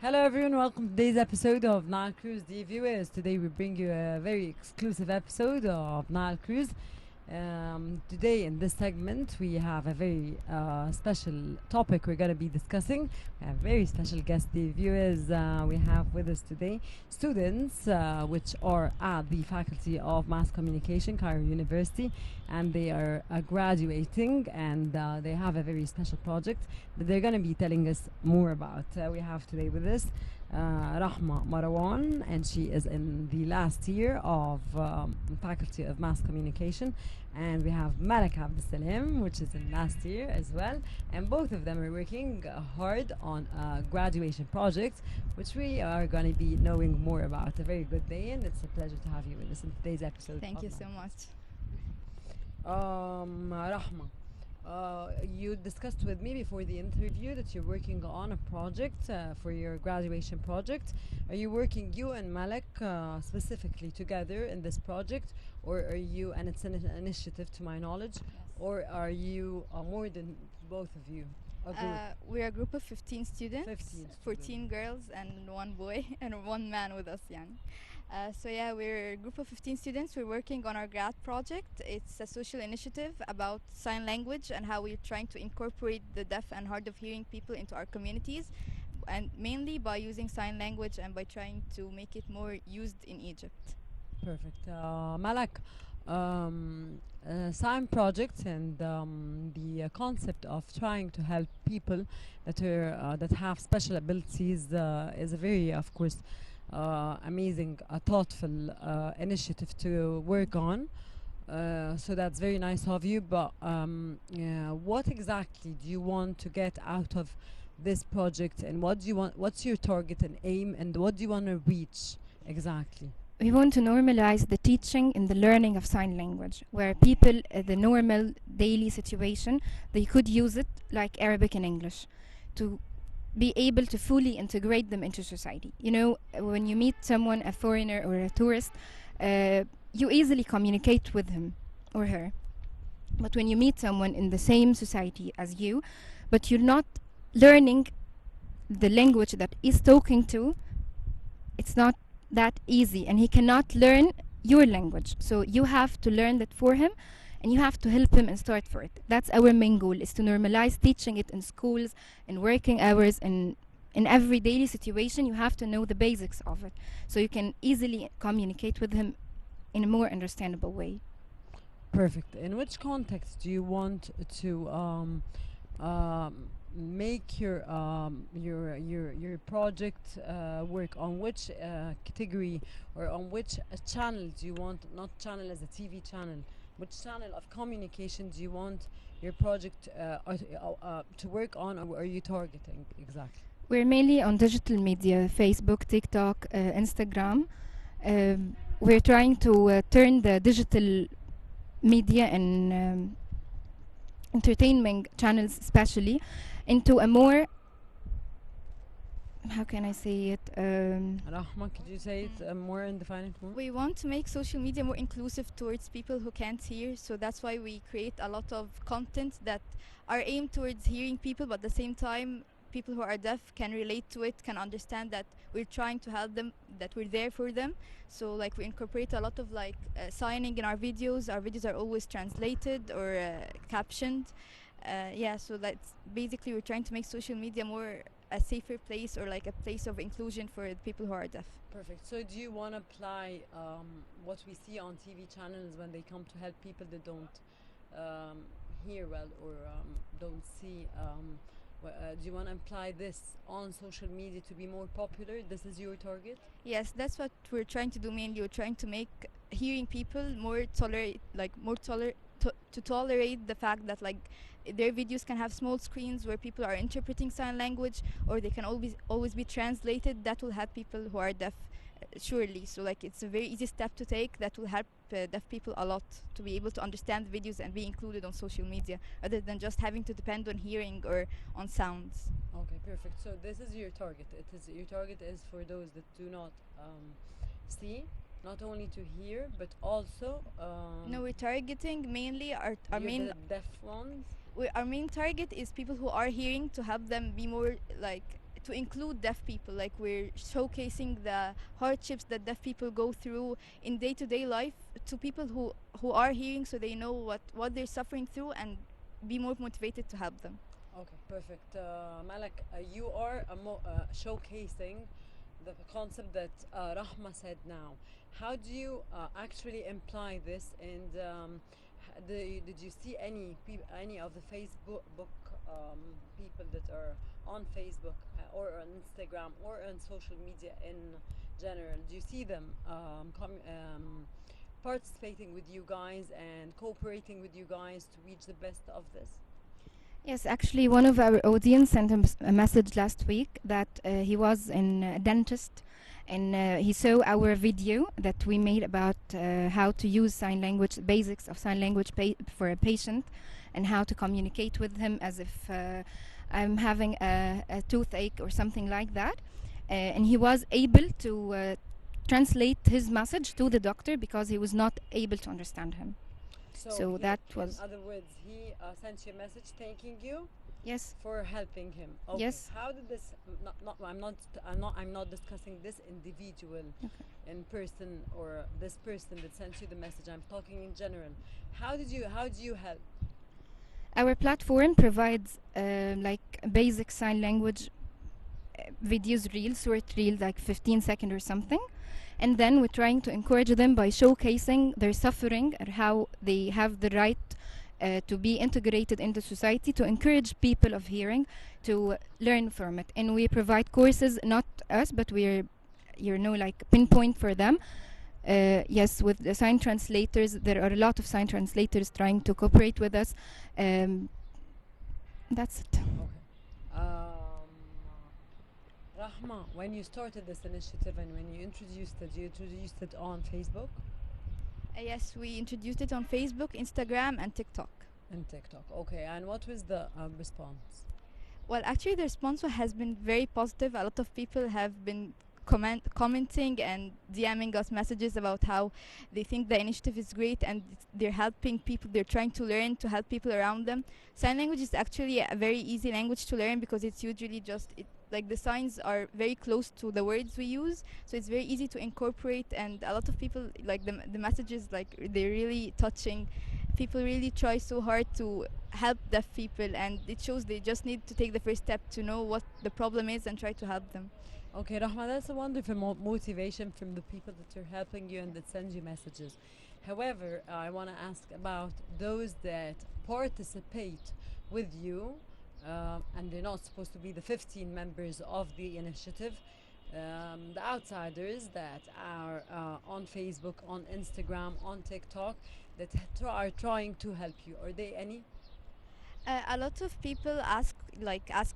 Hello everyone, welcome to today's episode of Nile Cruise. Dear viewers, today we bring you a very exclusive episode of Nile Cruise. Today in this segment we have a very special topic we're going to be discussing. We have very special guest, dear viewers. We have with us today students which are at the Faculty of Mass Communication, Cairo University, and they are graduating, and they have a very special project that they're going to be telling us more about. We have today with us Rahma Marwan, and she is in the last year of Faculty of Mass Communication. And we have Malak Abdesalam, which is in last year as well. And both of them are working hard on a graduation project, which we are going to be knowing more about. A very good day, and it's a pleasure to have you with us in today's episode. Thank you so much. Rahma, you discussed with me before the interview that you're working on a project for your graduation project. Are you working, you and Malak, specifically together in this project, or are you, and it's an initiative to my knowledge, or are you more than both of you? A group? We're a group of 15 students, 15 14 girls and one boy and one man with us. We're a group of 15 students. We're working on our grad project. It's a social initiative about sign language and how we're trying to incorporate the deaf and hard of hearing people into our communities, and mainly by using sign language and by trying to make it more used in Egypt. Perfect. Malak, sign projects and the concept of trying to help people that are that have special abilities is a very, of course, amazing, thoughtful initiative to work on. So that's very nice of you. But what exactly do you want to get out of this project, and what do you want? What's your target and aim, and what do you want to reach exactly? We want to normalize the teaching and the learning of sign language, where people, the normal daily situation, they could use it like Arabic and English to be able to fully integrate them into society. You know, when you meet someone, a foreigner or a tourist, you easily communicate with him or her. But when you meet someone in the same society as you, but you're not learning the language that is talking to, it's not that easy, and he cannot learn your language. So you have to learn that for him, and you have to help him and start for it. That's our main goal, is to normalize teaching it in schools, in working hours, and in every daily situation. You have to know the basics of it, so you can easily communicate with him in a more understandable way. Perfect. In which context do you want to make your project work? On which category, or on which channel do you want? Not channel as a TV channel. Which channel of communication do you want your project to work on, or are you targeting exactly? We're mainly on digital media: Facebook, TikTok, Instagram. We're trying to turn the digital media and entertainment channels especially into a more, how can I say it, Rahma, could you say it more and define it more? We want to make social media more inclusive towards people who can't hear, so that's why we create a lot of content that are aimed towards hearing people, but at the same time people who are deaf can relate to it, can understand that we're trying to help them, that we're there for them. So like we incorporate a lot of signing in our videos. Our videos are always translated or captioned. So that's basically, we're trying to make social media more a safer place, or like a place of inclusion for the people who are deaf. Perfect. So do you want to apply what we see on TV channels when they come to help people that don't hear well, or don't see? Do you want to apply this on social media to be more popular? This is your target? Yes, that's what we're trying to do mainly. We're trying to make hearing people more to tolerate the fact that their videos can have small screens where people are interpreting sign language, or they can always be translated. That will help people who are deaf, surely. So it's a very easy step to take that will help deaf people a lot to be able to understand the videos and be included on social media, other than just having to depend on hearing or on sounds. Okay, perfect. So this is your target. Your target is for those that do not see, not only to hear, but also No, we're targeting mainly our main the deaf ones. Our main target is people who are hearing, to help them be more to include deaf people. Like we're showcasing the hardships that deaf people go through in day-to-day life to people who are hearing, so they know what they're suffering through and be more motivated to help them. Okay, perfect. Malak, you are showcasing the concept that Rahma said now. How do you actually imply this? And did you see any of the Facebook people that are on Facebook or on Instagram or on social media in general? Do you see them participating with you guys and cooperating with you guys to reach the best of this? Yes, actually, one of our audience sent a message last week that he was in a dentist and he saw our video that we made about how to use sign language, basics of sign language for a patient, and how to communicate with him as if I'm having a toothache or something like that. And he was able to translate his message to the doctor because he was not able to understand him. So that was. In other words, he sent you a message thanking you. Yes. For helping him. Okay. Yes. How did this? I'm not discussing this individual, in person, or this person that sent you the message. I'm talking in general. How do you help? Our platform provides like basic sign language videos, reels, short reels, like 15-second or something. And then we're trying to encourage them by showcasing their suffering and how they have the right to be integrated into society, to encourage people of hearing to learn from it. And we provide courses, not us, but we're, like pinpoint for them. Yes, with the sign translators, there are a lot of sign translators trying to cooperate with us. That's it. Okay. Rahma, when you started this initiative and when you introduced it on Facebook? Yes, we introduced it on Facebook, Instagram, and TikTok. And TikTok, okay. And what was the response? Well, actually, the response has been very positive. A lot of people have been commenting and DMing us messages about how they think the initiative is great and they're helping people. They're trying to learn to help people around them. Sign language is actually a very easy language to learn because it's usually like the signs are very close to the words we use, so it's very easy to incorporate. And a lot of people like the messages, like they're really touching. People really try so hard to help deaf people, and it shows they just need to take the first step to know what the problem is and try to help them. Okay, Rahma, that's a wonderful motivation from the people that are helping you and that send you messages. However, I want to ask about those that participate with you, and they're not supposed to be the 15 members of the initiative. The outsiders that are on Facebook, on Instagram, on TikTok, that are trying to help you. Are there any? A lot of people ask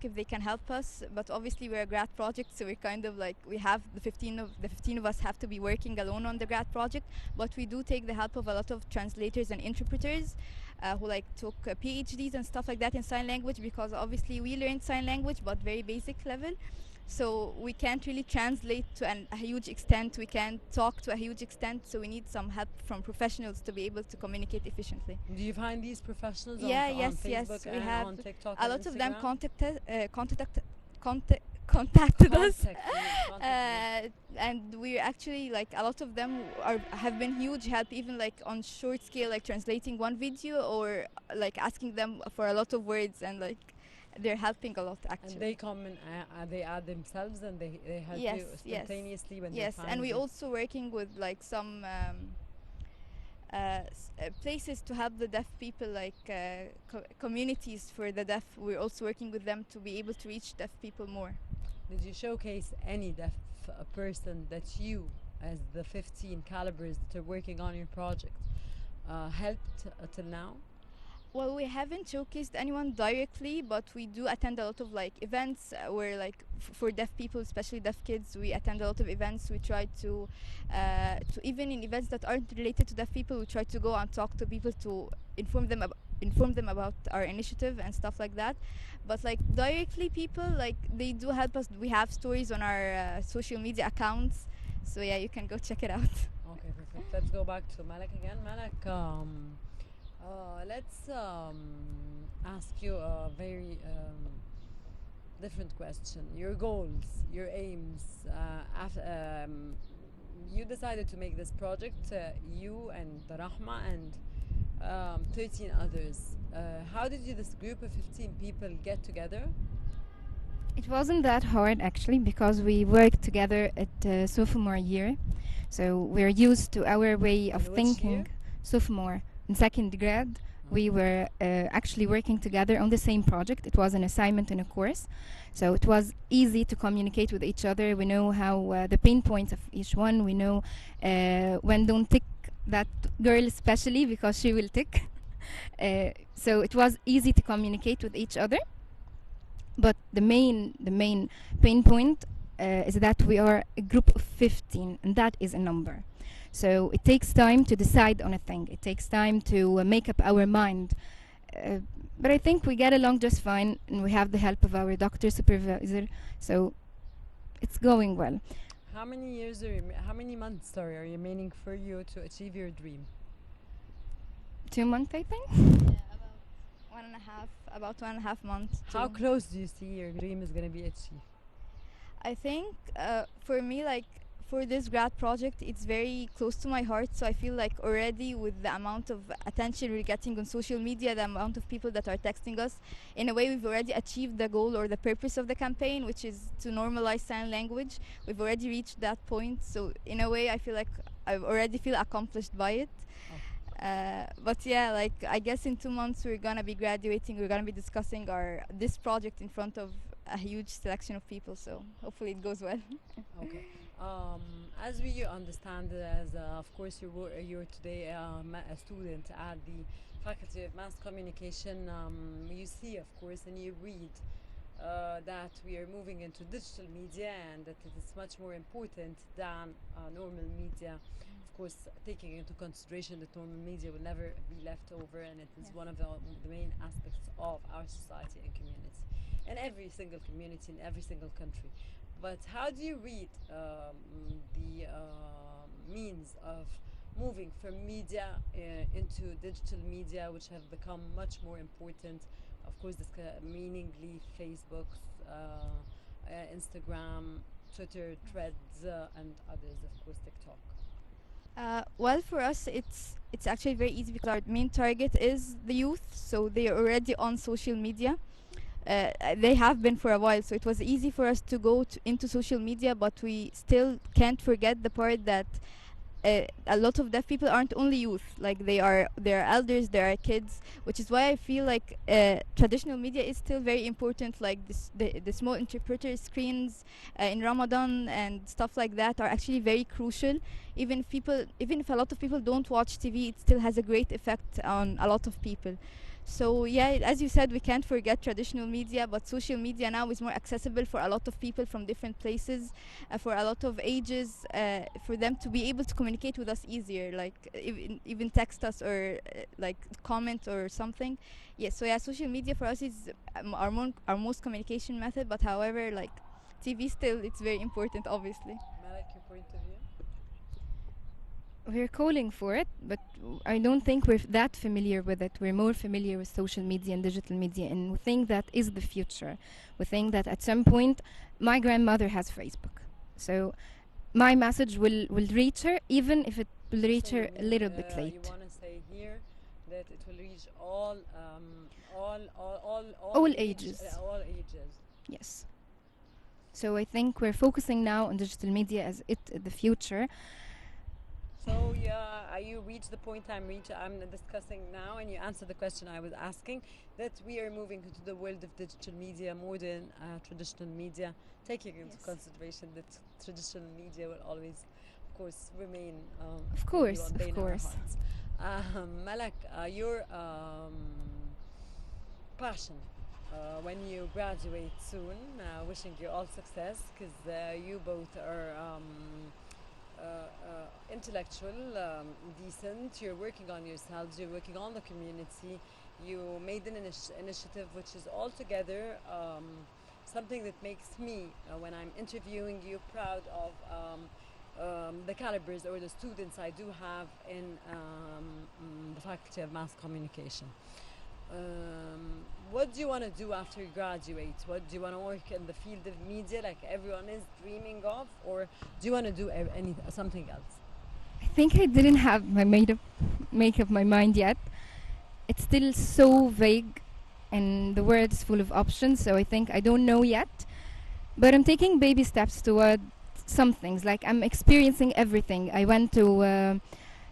if they can help us, but obviously we're a grad project, so we're kind of like we have the 15 of us have to be working alone on the grad project, but we do take the help of a lot of translators and interpreters who like took PhDs and stuff like that in sign language, because obviously we learned sign language but very basic level. So we can't really translate to a huge extent, we can't talk to a huge extent, so we need some help from professionals to be able to communicate efficiently. Do you find these professionals on Yes, Facebook we and have on TikTok a and lot of them Instagram? contacted us, and we're actually like a lot of them have been huge help, even like on short scale, like translating one video or like asking them for a lot of words, and like they're helping a lot actually. And they come and they add themselves and they help you spontaneously when they find and we're you. also working with like some places to help the deaf people, like communities for the deaf. We're also working with them to be able to reach deaf people more. Did you showcase any deaf person that you, as the 15 calibers that are working on your project, helped till now? Well, we haven't showcased anyone directly, but we do attend a lot of like events where like for deaf people, especially deaf kids, we attend a lot of events. We try to even in events that aren't related to deaf people, we try to go and talk to people to inform them about our initiative and stuff like that. But like directly people, like they do help us. We have stories on our social media accounts, so yeah, you can go check it out. Okay, perfect. Let's go back to Malak again. Malak, let's ask you a very different question. Your goals, your aims. You decided to make this project, you and Rahma and 13 others. How did you, this group of 15 people, get together? It wasn't that hard actually because we worked together at sophomore year. So we're used to our way of In which thinking. year? Sophomore in second grade, we were actually working together on the same project. It was an assignment in a course. So it was easy to communicate with each other. We know how the pain points of each one. We know when don't tick that girl especially because she will tick. So it was easy to communicate with each other. But the main pain point is that we are a group of 15, and that is a number. So it takes time to decide on a thing. It takes time to make up our mind. But I think we get along just fine, and we have the help of our doctor supervisor. So it's going well. How many years how many months, sorry, are remaining for you to achieve your dream? 2 months, I think. About 1.5 months. How close do you see your dream is going to be achieved? I think for me, like for this grad project, it's very close to my heart. So I feel like already with the amount of attention we're getting on social media, the amount of people that are texting us, in a way we've already achieved the goal or the purpose of the campaign, which is to normalize sign language. We've already reached that point. So in a way, I feel like I already feel accomplished by it. But yeah, like I guess in 2 months we're gonna be graduating. We're gonna be discussing this project in front of a huge selection of people. So hopefully it goes well. Okay. As we understand, as of course you're today a student at the Faculty of Mass Communication, you see, of course, and you read that we are moving into digital media and that it is much more important than normal media. Of course, taking into consideration that normal media will never be left over, and it is one of the main aspects of our society and community, in every single community, in every single country. But how do you read the means of moving from media into digital media, which have become much more important? Of course, this meaningly Facebook, Instagram, Twitter, Threads, and others, of course, TikTok. Well, for us, it's actually very easy because our main target is the youth, so they are already on social media. They have been for a while, so it was easy for us to go into social media, but we still can't forget the part that a lot of deaf people aren't only youth, like they are elders, they are kids, which is why I feel like traditional media is still very important, like the small interpreter screens in Ramadan and stuff like that are actually very crucial. Even if a lot of people don't watch TV, it still has a great effect on a lot of people. So yeah, as you said, we can't forget traditional media, but social media now is more accessible for a lot of people from different places, for a lot of ages, for them to be able to communicate with us easier, like even text us or like comment or something. Yeah, so yeah, social media for us is our most communication method, but however, like TV still, it's very important, obviously. Malak, your point of view? We're calling for it, but I don't think we're that familiar with it. We're more familiar with social media and digital media, and we think that is the future. We think that at some point, my grandmother has Facebook, so my message will reach her, even if it will reach So her a little bit you late. want to say here that it will reach all All ages. all ages. Yes. So I think we're focusing now on digital media as the future. So yeah, you reach the point I'm discussing now, and you answer the question I was asking, that we are moving into the world of digital media more than traditional media, taking into Yes. consideration that traditional media will always, of course, remain. Of course, maybe of in our course. hearts. Malak, your passion when you graduate soon, wishing you all success, because you both are intellectual, decent. You're working on yourselves. You're working on the community. You made an initiative which is altogether something that makes me, when I'm interviewing you, proud of the calibers or the students I do have in the Faculty of Mass Communication. What do you want to do after you graduate? What do you want to work in the field of media like everyone is dreaming of, or do you want to do any something else? I think I didn't have my make up my mind yet. It's still so vague, and the world is full of options. So I think I don't know yet. But I'm taking baby steps toward some things. Like I'm experiencing everything. I went to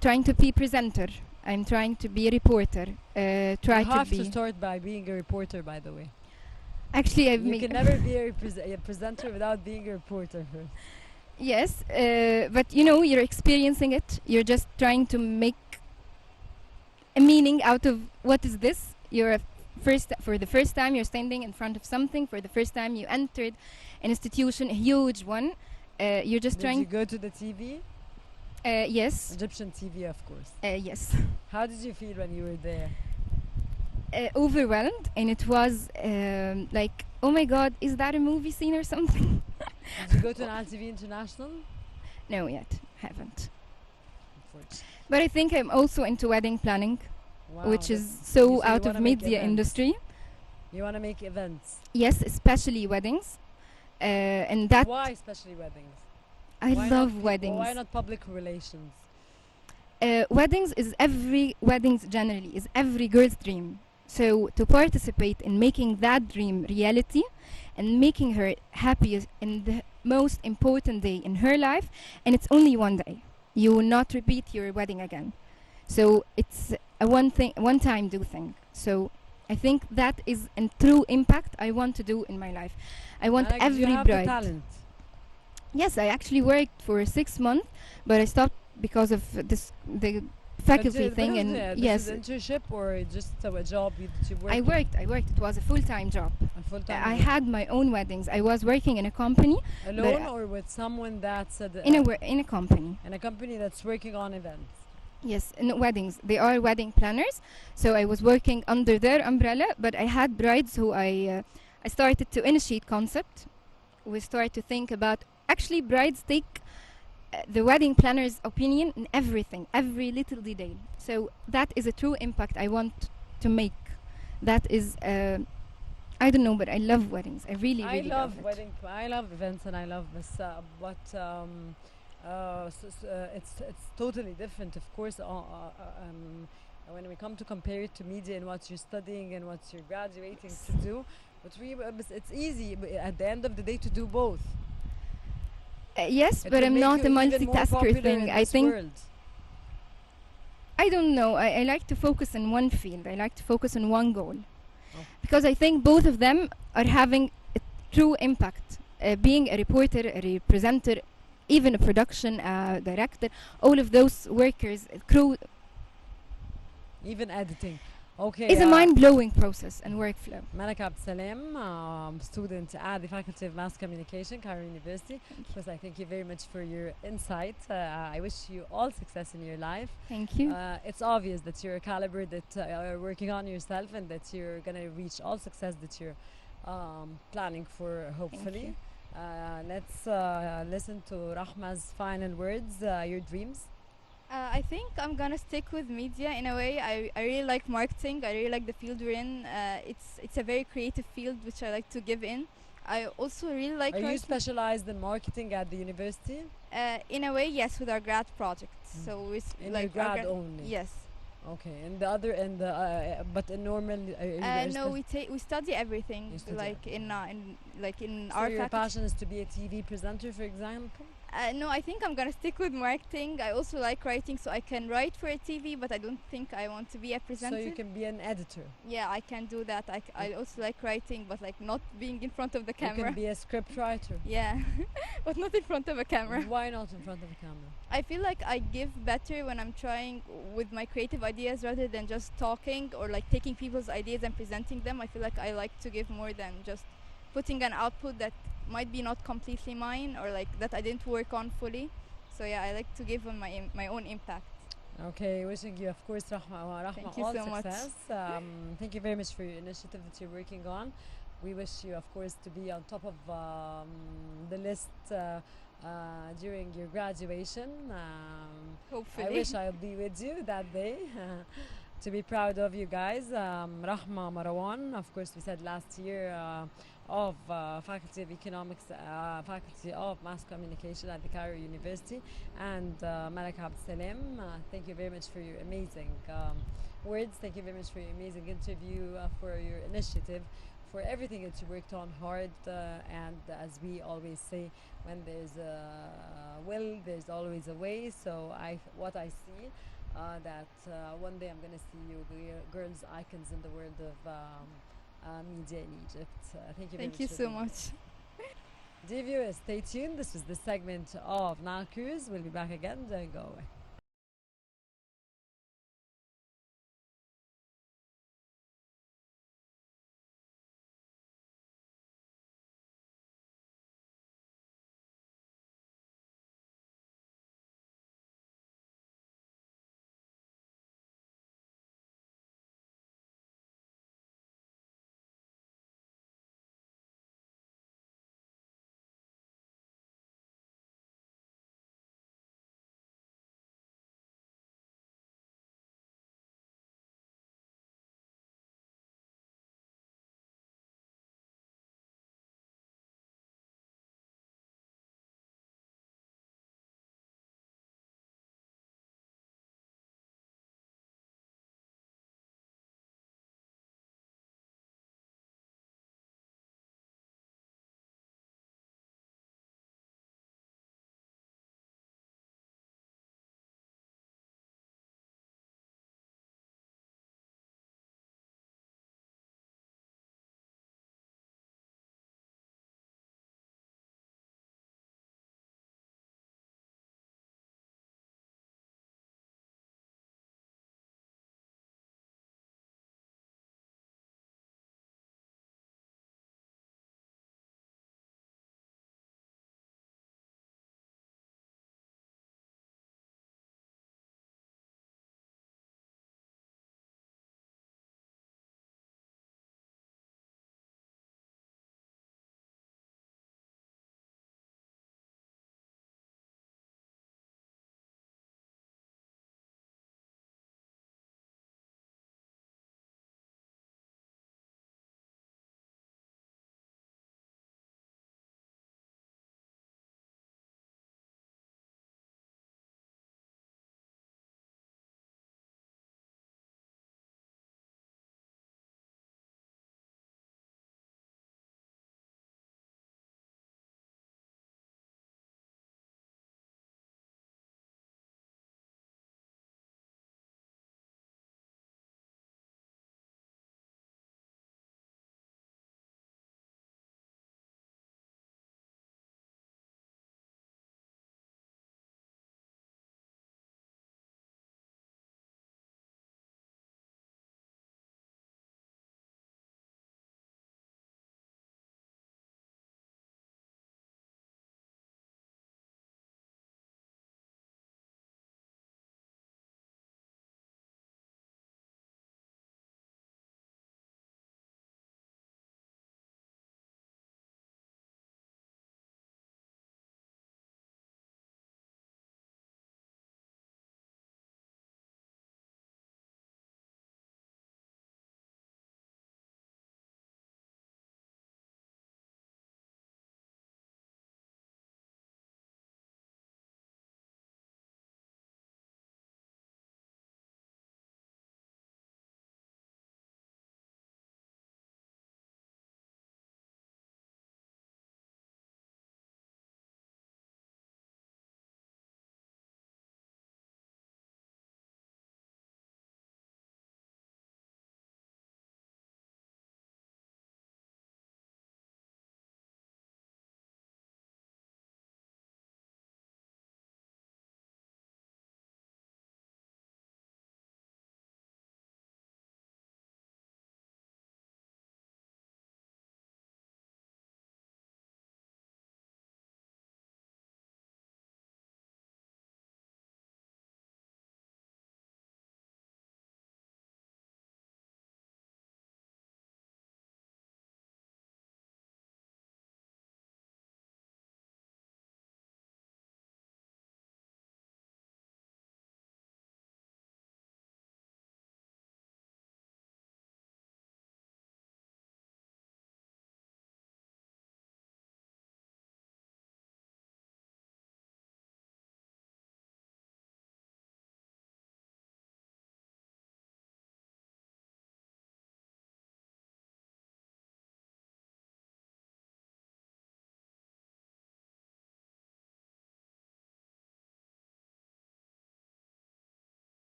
trying to be presenter. I'm trying to be a reporter. Try You to have be. to start by being a reporter, by the way. Actually, I've You made. can never be a presenter without being a reporter first. Yes, but you know, you're experiencing it. You're just trying to make a meaning out of what is this. You're for the first time you're standing in front of something. For the first time you entered an institution, a huge one. You're just Did you trying. go to the TV? Yes. Egyptian TV, of course. Yes. How did you feel when you were there? Overwhelmed, and it was like, oh my god, is that a movie scene or something? Did you go to Nile TV International? No, yet haven't. Unfortunately. But I think I'm also into wedding planning, Wow, which is you so say you out of wanna make media events. industry. You want to make events. Yes, especially weddings, and that Why especially weddings? I Why love not weddings. Why not public relations? Weddings is weddings generally is every girl's dream. So to participate in making that dream reality and making her happy in the most important day in her life, and it's only one day. You will not repeat your wedding again. So it's a one time do thing. So I think that is a true impact I want to do in my life. I want And, like, every you have the bride. talent. Yes, I actually worked for 6 months, but I stopped because of the faculty thing. And this yes, is internship or just a job that you work. I worked. It was a full-time job. a full-time I job. had my own weddings. I was working in a company, alone but, or with someone that's in a company. in a company that's working on events. Yes, in weddings. They are wedding planners. So I was working under their umbrella, but I had brides who I started to initiate concept. We started to think about, actually brides take the wedding planner's opinion in everything, every little detail. So that is a true impact I want to make. That is, I don't know, but I love weddings. I really, I really love love it. I love events and I love this, but it's totally different, of course. When we come to compare it to media and what you're studying and what you're graduating to do, but it's easy at the end of the day to do both. Yes, It but will I'm make not a you even more multitasker popular thing. in I this think world. I don't know. I like to focus in one field. I like to focus on one goal. Oh. Because I think both of them are having a true impact. Being a reporter, a presenter, even a production director, all of those workers, crew, Even editing. Okay. is a mind-blowing process and workflow. Malak Absalam, student at the Faculty of Mass Communication, Cairo University. First, I thank you very much for your insight. I wish you all success in your life. Thank you. It's obvious that you're a caliber that are working on yourself and that you're going to reach all success that you're planning for, hopefully. Let's listen to Rahma's final words, your dreams. I think I'm gonna stick with media in a way. I really like marketing. I really like the field we're in. It's a very creative field which I like to give in. I also really like Are you writing. specialized in marketing at the university? In a way, yes, with our grad project. So we In like your our grad only? Yes. Okay, and the other and but in normal No, we study everything. You study Like in in so our your faculty. passion is to be a TV presenter, for example? No, I think I'm gonna stick with marketing. I also like writing, so I can write for a TV, but I don't think I want to be a presenter. So you can be an editor. Yeah, I can do that. I also like writing, but like not being in front of the You camera. can be a script writer. Yeah, but not in front of a camera. Why not in front of a camera? I feel like I give better when I'm trying with my creative ideas rather than just talking or like taking people's ideas and presenting them. I feel like I like to give more than just putting an output that might be not completely mine or like that I didn't work on fully. So yeah, I like to give on my own impact. Okay, wishing you, of course, Rahma Thank you all so much. success. Thank you very much for your initiative that you're working on. We wish you, of course, to be on top of the list during your graduation. I Hopefully. wish I'll be with you that day. to be proud of you guys. Rahma, Marwan, of course, we said last year of Faculty of Economics, Faculty of Mass Communication at the Cairo University, and Malak Abd Salim. Thank you very much for your amazing words. Thank you very much for your amazing interview, for your initiative, for everything that you worked on hard. And as we always say, when there's a will, there's always a way. So what I see that one day I'm going to see you girls icons in the world of media in Egypt. Thank you very Thank much. you for so being much. here. Dear viewers, stay tuned. This was the segment of Nile Cruise. We'll be back again. Don't go away.